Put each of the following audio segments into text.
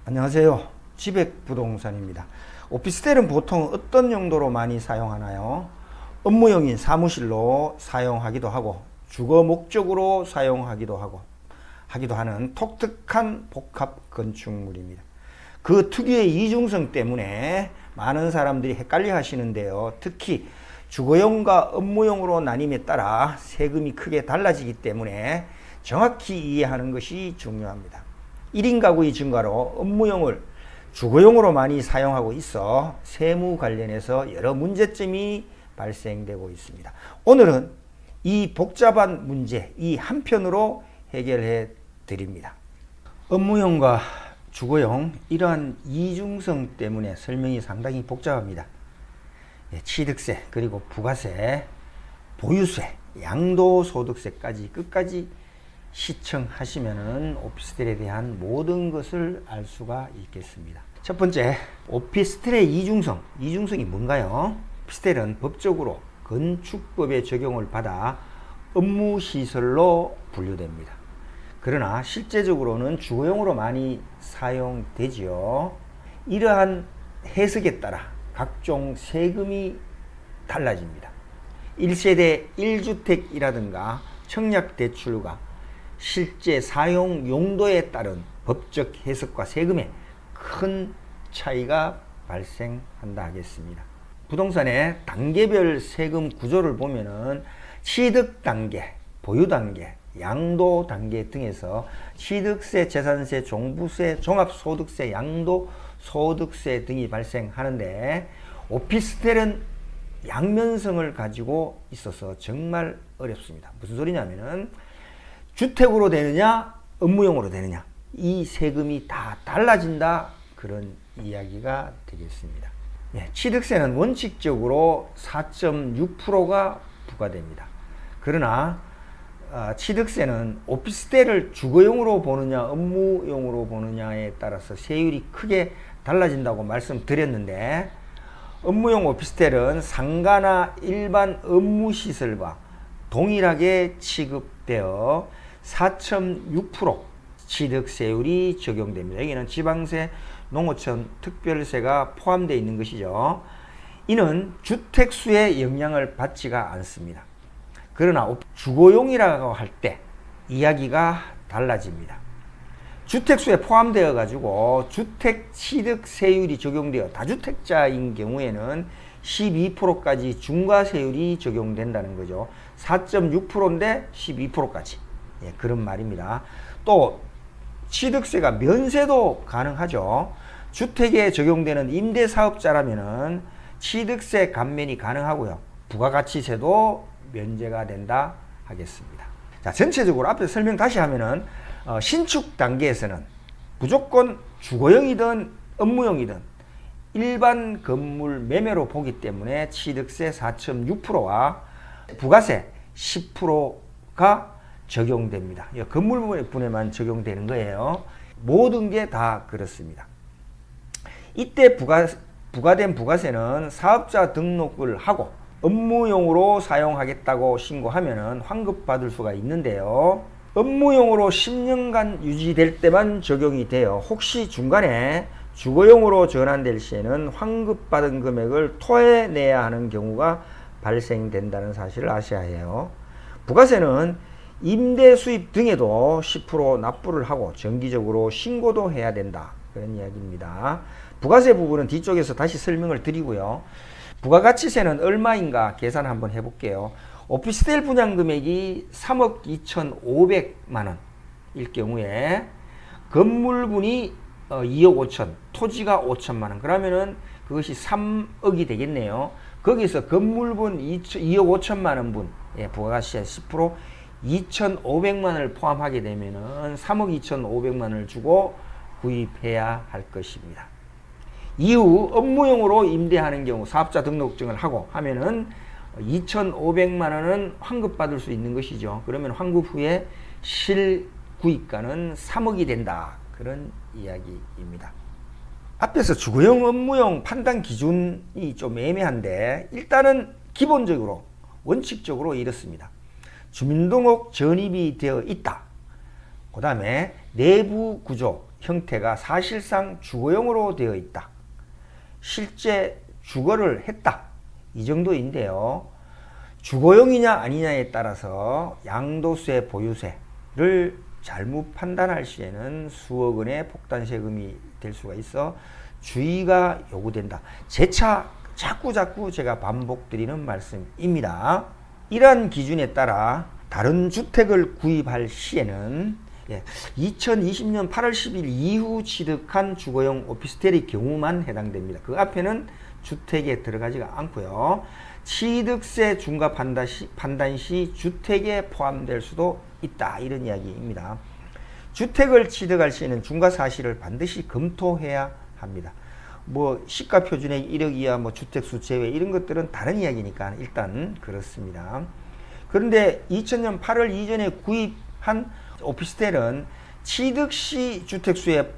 안녕하세요. 지백부동산입니다. 오피스텔은 보통 어떤 용도로 많이 사용하나요? 업무용인 사무실로 사용하기도 하고 주거 목적으로 사용하기도 하는 독특한 복합 건축물입니다. 그 특유의 이중성 때문에 많은 사람들이 헷갈려 하시는데요. 특히 주거용과 업무용으로 나님에 따라 세금이 크게 달라지기 때문에 정확히 이해하는 것이 중요합니다. 1인 가구의 증가로 업무용을 주거용으로 많이 사용하고 있어 세무 관련해서 여러 문제점이 발생되고 있습니다. 오늘은 이 복잡한 문제 이 한 편으로 해결해 드립니다. 업무용과 주거용 이러한 이중성 때문에 설명이 상당히 복잡합니다. 취득세 그리고 부가세, 보유세, 양도소득세까지 끝까지 시청하시면은 오피스텔에 대한 모든 것을 알 수가 있겠습니다. 첫 번째, 오피스텔의 이중성이 뭔가요? 오피스텔은 법적으로 건축법의 적용을 받아 업무시설로 분류됩니다. 그러나 실제적으로는 주거용으로 많이 사용되지요. 이러한 해석에 따라 각종 세금이 달라집니다. 1세대 1주택이라든가 청약대출과 실제 사용 용도에 따른 법적 해석과 세금에 큰 차이가 발생한다 하겠습니다. 부동산의 단계별 세금 구조를 보면은 취득 단계, 보유 단계, 양도 단계 등에서 취득세, 재산세, 종부세, 종합소득세, 양도소득세 등이 발생하는데 오피스텔은 양면성을 가지고 있어서 정말 어렵습니다. 무슨 소리냐면은 주택으로 되느냐 업무용으로 되느냐 이 세금이 다 달라진다 그런 이야기가 되겠습니다. 취득세는 원칙적으로 4.6%가 부과됩니다. 그러나 취득세는 오피스텔을 주거용으로 보느냐 업무용으로 보느냐에 따라서 세율이 크게 달라진다고 말씀드렸는데 업무용 오피스텔은 상가나 일반 업무시설과 동일하게 취급되어 4.6% 취득세율이 적용됩니다. 여기는 지방세, 농어촌, 특별세가 포함되어 있는 것이죠. 이는 주택수에 영향을 받지가 않습니다. 그러나 주거용이라고 할 때 이야기가 달라집니다. 주택수에 포함되어 가지고 주택 취득세율이 적용되어 다주택자인 경우에는 12%까지 중과세율이 적용된다는 거죠. 4.6%인데 12%까지. 그런 말입니다. 또 취득세가 면세도 가능하죠. 주택에 적용되는 임대사업자라면은 취득세 감면이 가능하고요. 부가가치세도 면제가 된다 하겠습니다. 자, 전체적으로 앞에서 설명 다시 하면은 신축 단계에서는 무조건 주거용이든 업무용이든 일반 건물 매매로 보기 때문에 취득세 4.6%와 부가세 10%가 적용됩니다. 건물분에만 적용되는 거예요. 모든 게 다 그렇습니다. 이때 부과된 부가세는 사업자 등록을 하고 업무용으로 사용하겠다고 신고하면 환급받을 수가 있는데요. 업무용으로 10년간 유지될 때만 적용이 돼요. 혹시 중간에 주거용으로 전환될 시에는 환급받은 금액을 토해내야 하는 경우가 발생된다는 사실을 아셔야 해요. 부가세는 임대 수입 등에도 10% 납부를 하고 정기적으로 신고도 해야 된다. 그런 이야기입니다. 부가세 부분은 뒤쪽에서 다시 설명을 드리고요. 부가가치세는 얼마인가 계산 한번 해볼게요. 오피스텔 분양금액이 3억 2,500만 원일 경우에 건물분이 2억 5천, 토지가 5천만 원. 그러면은 그것이 3억이 되겠네요. 거기서 건물분 2억 5천만 원분, 부가가치세 10% 2,500만 원을 포함하게 되면은 3억 2,500만 원을 주고 구입해야 할 것입니다. 이후 업무용으로 임대하는 경우 사업자 등록증을 하고 하면은 2,500만 원은 환급받을 수 있는 것이죠. 그러면 환급 후에 실구입가는 3억이 된다. 그런 이야기입니다. 앞에서 주거용, 업무용 판단 기준이 좀 애매한데 일단은 기본적으로 원칙적으로 이렇습니다. 주민등록 전입이 되어 있다. 그 다음에 내부 구조 형태가 사실상 주거용으로 되어 있다. 실제 주거를 했다. 이 정도인데요. 주거용이냐 아니냐에 따라서 양도세, 보유세를 잘못 판단할 시에는 수억 원의 폭탄 세금이 될 수가 있어 주의가 요구된다. 재차 자꾸 제가 반복드리는 말씀입니다. 이러한 기준에 따라 다른 주택을 구입할 시에는 2020년 8월 10일 이후 취득한 주거용 오피스텔의 경우만 해당됩니다. 그 앞에는 주택에 들어가지가 않고요. 취득세 중과 판단 시 주택에 포함될 수도 있다. 이런 이야기입니다. 주택을 취득할 시에는 중과 사실을 반드시 검토해야 합니다. 뭐 시가 표준액 1억 이하 뭐 주택수 제외 이런 것들은 다른 이야기니까 일단 그렇습니다. 그런데 2000년 8월 이전에 구입한 오피스텔은 취득 시 주택수에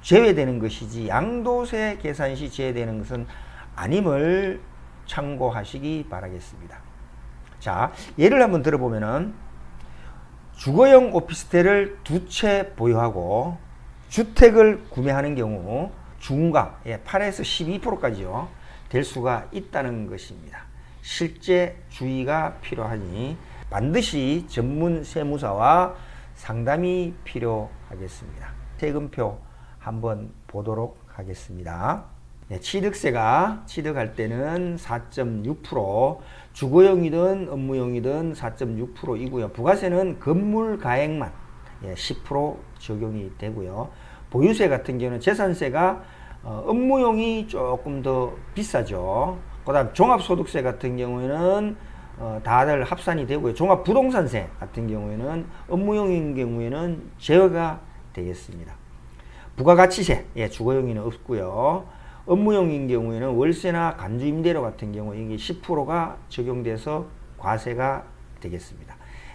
제외되는 것이지 양도세 계산 시 제외되는 것은 아님을 참고하시기 바라겠습니다. 자, 예를 한번 들어보면은 주거용 오피스텔을 2채 보유하고 주택을 구매하는 경우 중과 8에서 12%까지요 될 수가 있다는 것입니다. 실제 주의가 필요하니 반드시 전문 세무사와 상담이 필요하겠습니다. 세금표 한번 보도록 하겠습니다. 취득세가 취득할 때는 4.6%, 주거용이든 업무용이든 4.6%이고요. 부가세는 건물 가액만 10% 적용이 되고요. 보유세 같은 경우는 재산세가 업무용이 조금 더 비싸죠. 그 다음 종합소득세 같은 경우에는 다들 합산이 되고요. 종합부동산세 같은 경우에는 업무용인 경우에는 제외가 되겠습니다. 부가가치세, 주거용에는 없고요. 업무용인 경우에는 월세나 간주임대료 같은 경우 이게 10%가 적용돼서 과세가 되겠습니다.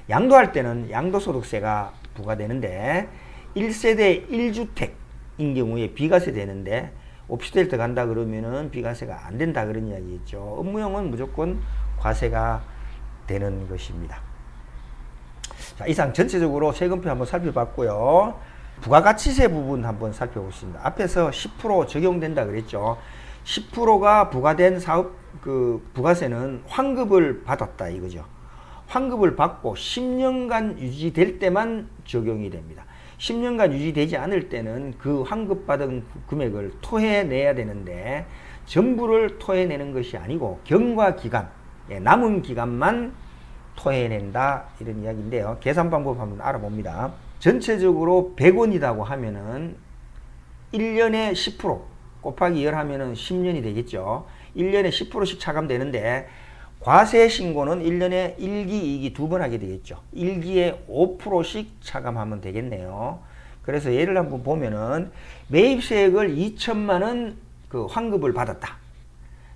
양도할 때는 양도소득세가 부과되는데 1세대 1주택인 경우에 비과세 되는데 오피스텔 들어간다 그러면은 비과세가 안 된다 그런 이야기겠죠. 업무용은 무조건 과세가 되는 것입니다. 자, 이상 전체적으로 세금표 한번 살펴봤고요. 부가가치세 부분 한번 살펴보겠습니다. 앞에서 10% 적용된다 그랬죠. 10%가 부과된 사업 부가세는 환급을 받았다 이거죠. 환급을 받고 10년간 유지될 때만 적용이 됩니다. 10년간 유지되지 않을 때는 그 환급받은 금액을 토해내야 되는데 전부를 토해내는 것이 아니고 경과기간, 남은 기간만 토해낸다 이런 이야기인데요. 계산 방법 한번 알아봅니다. 전체적으로 100원이라고 하면은 1년에 10% 곱하기 10 하면은 10년이 되겠죠. 1년에 10%씩 차감되는데 과세 신고는 1년에 1기, 2기 두 번 하게 되겠죠. 1기에 5%씩 차감하면 되겠네요. 그래서 예를 한번 보면은 매입세액을 2천만 원 그 환급을 받았다.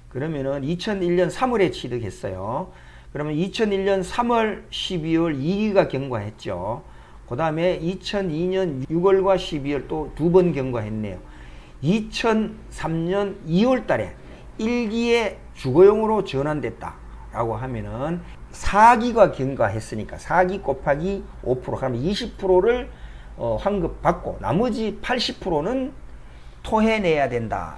그러면은 2001년 3월에 취득했어요. 그러면 2001년 3월, 12월 2기가 경과했죠. 그 다음에 2002년 6월과 12월 또 두 번 경과했네요. 2003년 2월 달에 1기에 주거용으로 전환됐다 라고 하면은 4기가 경과했으니까 4기 곱하기 5% 그러면 20%를 환급받고 나머지 80%는 토해내야 된다.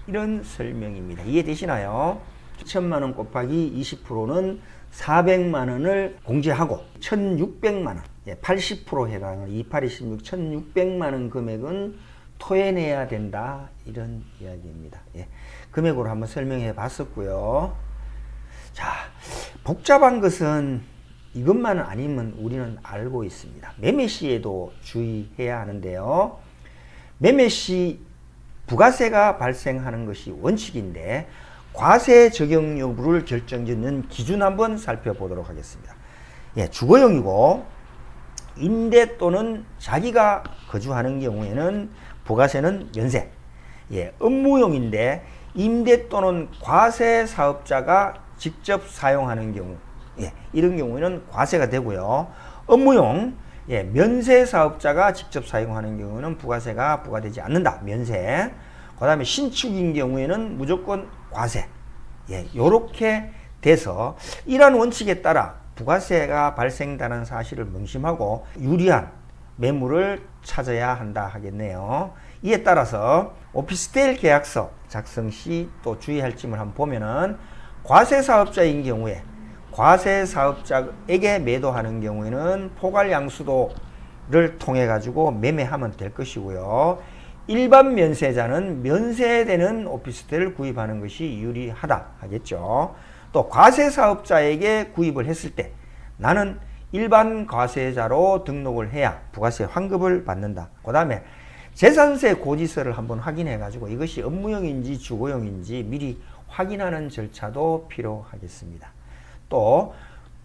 이런 설명입니다. 이해되시나요? 2천만원 곱하기 20%는 400만원을 공제하고 1600만원 80% 해당하는 2826 1600만원 금액은 토해내야 된다. 이런 이야기입니다. 금액으로 한번 설명해 봤었고요. 자, 복잡한 것은 이것만은 아니면 우리는 알고 있습니다. 매매 시에도 주의해야 하는데요. 매매 시 부가세가 발생하는 것이 원칙인데 과세 적용 여부를 결정짓는 기준 한번 살펴보도록 하겠습니다. 주거용이고 임대 또는 자기가 거주하는 경우에는 부가세는 면세. 업무용인데 임대 또는 과세 사업자가 직접 사용하는 경우 이런 경우에는 과세가 되고요. 업무용 면세 사업자가 직접 사용하는 경우는 부가세가 부과되지 않는다. 면세. 그 다음에 신축인 경우에는 무조건 과세. 요렇게 돼서 이러한 원칙에 따라 부가세가 발생한다는 사실을 명심하고 유리한 매물을 찾아야 한다 하겠네요. 이에 따라서 오피스텔 계약서 작성 시 또 주의할 점을 한번 보면은 과세사업자인 경우에 과세사업자에게 매도하는 경우에는 포괄양수도를 통해 가지고 매매하면 될 것이고요. 일반 면세자는 면세되는 오피스텔을 구입하는 것이 유리하다 하겠죠. 또 과세사업자에게 구입을 했을 때 나는 일반 과세자로 등록을 해야 부가세 환급을 받는다. 그 다음에 재산세 고지서를 한번 확인해 가지고 이것이 업무용인지 주거용인지 미리 확인하는 절차도 필요하겠습니다. 또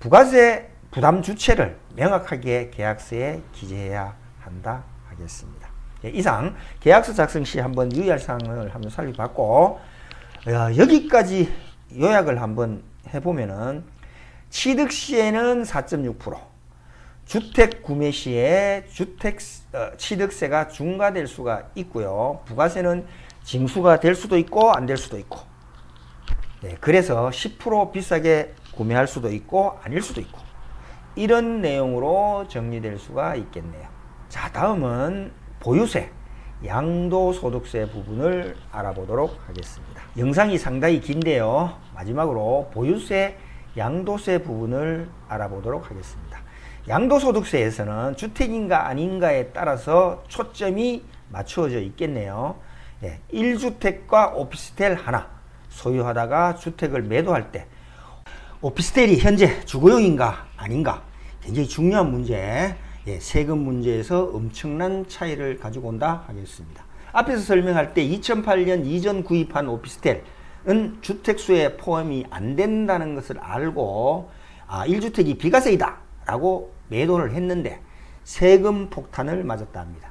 부가세 부담 주체를 명확하게 계약서에 기재해야 한다 하겠습니다. 이상 계약서 작성 시 한번 유의할 사항을 한번 살펴봤고, 여기까지 요약을 한번 해보면은 취득 시에는 4.6%, 주택 구매 시에 취득세가 중과될 수가 있고요. 부가세는 징수가 될 수도 있고 안 될 수도 있고, 그래서 10% 비싸게 구매할 수도 있고 아닐 수도 있고, 이런 내용으로 정리될 수가 있겠네요. 자, 다음은 보유세, 양도소득세 부분을 알아보도록 하겠습니다. 영상이 상당히 긴데요. 마지막으로 보유세, 양도세 부분을 알아보도록 하겠습니다. 양도소득세에서는 주택인가 아닌가에 따라서 초점이 맞추어져 있겠네요. 1주택과 오피스텔 하나 소유하다가 주택을 매도할 때 오피스텔이 현재 주거용인가 아닌가 굉장히 중요한 문제, 세금 문제에서 엄청난 차이를 가지고 온다 하겠습니다. 앞에서 설명할 때 2008년 이전 구입한 오피스텔은 주택수에 포함이 안 된다는 것을 알고 1주택이 비과세이다 라고 매도를 했는데 세금 폭탄을 맞았다 합니다.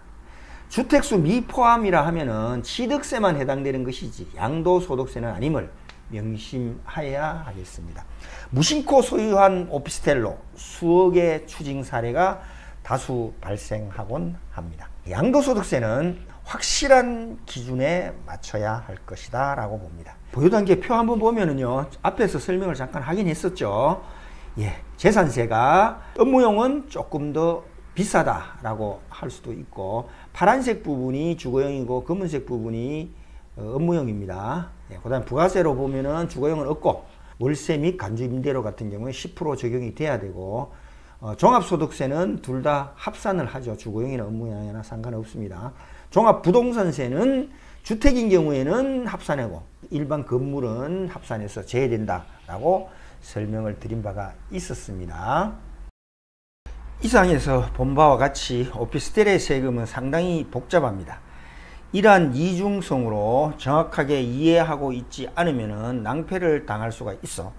주택수 미포함이라 하면은 취득세만 해당되는 것이지 양도소득세는 아님을 명심해야 하겠습니다. 무심코 소유한 오피스텔로 수억의 추징 사례가 다수 발생하곤 합니다. 양도소득세는 확실한 기준에 맞춰야 할 것이다 라고 봅니다. 보유단계 표 한번 보면은요, 앞에서 설명을 잠깐 하긴 했었죠. 재산세가 업무용은 조금 더 비싸다라고 할 수도 있고, 파란색 부분이 주거용이고 검은색 부분이 업무용입니다. 그 다음 부가세로 보면은 주거용은 없고 월세 및 간주임대료 같은 경우에 10% 적용이 돼야 되고, 종합소득세는 둘 다 합산을 하죠. 주거용이나 업무용이나 상관없습니다. 종합부동산세는 주택인 경우에는 합산하고 일반 건물은 합산해서 제외된다라고 설명을 드린 바가 있었습니다. 이상에서 본 바와 같이 오피스텔의 세금은 상당히 복잡합니다. 이러한 이중성으로 정확하게 이해하고 있지 않으면 낭패를 당할 수가 있어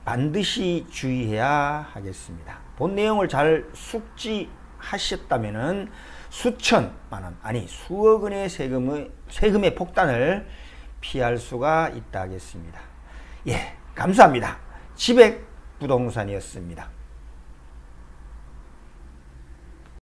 반드시 주의해야 하겠습니다. 본 내용을 잘 숙지하셨다면 수천만 원, 아니 수억 원의 세금의 폭탄을 피할 수가 있다 하겠습니다. 감사합니다. 지백부동산이었습니다.